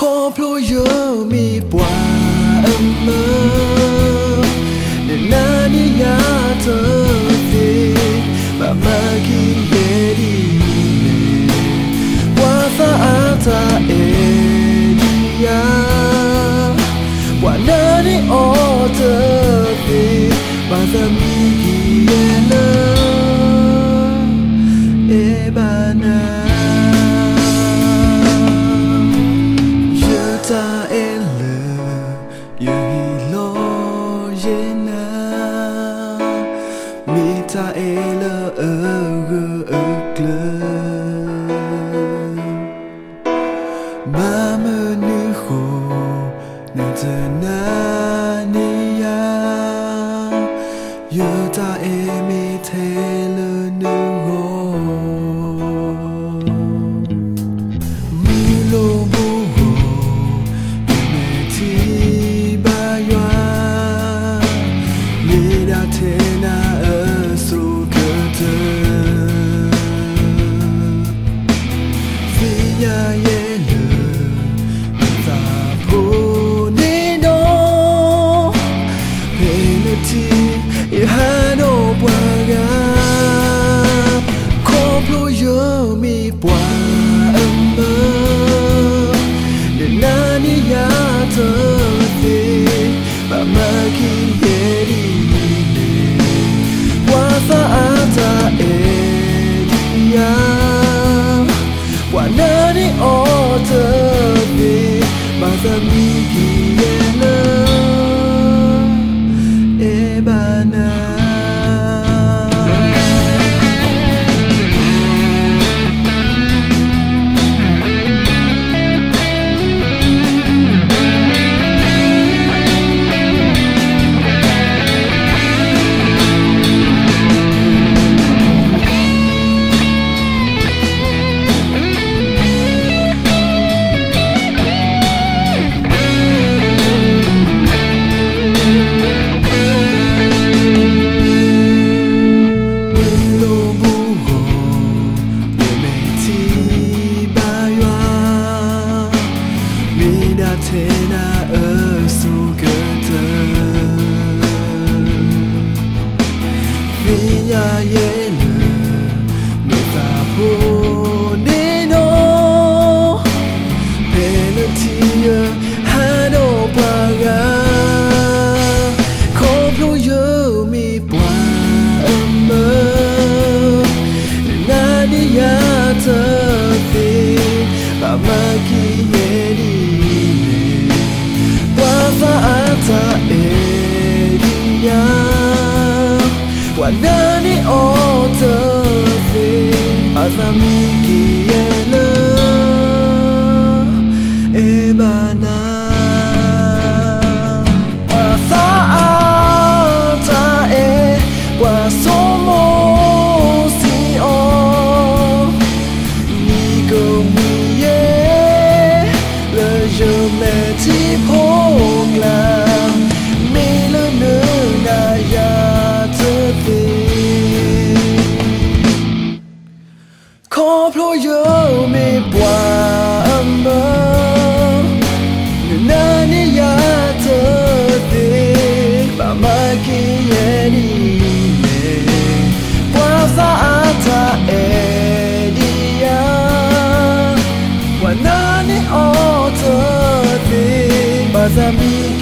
khó plô yo mi bòa âm mơ để na đi ya thơ về mà khi về đi qua xa ta đi ya qua na đi ô thơ về mà ra mi khi lơ e ba na ta e lơ ye lo ye na mi ta e lơ glơ ma mơ nu khô nè te na ni ya ye ta e mi te lơ nu ho mi lo Wanani oto fe azami kiela ebana asa ata wa somo si o ni go miye le je me ti pong la me le ne na ya khó plô yo mi bòa âm mơ na ni ya thơ về bà mai khi ye đi qua xa ta đi ya qua na ni o thơ về bà ra mi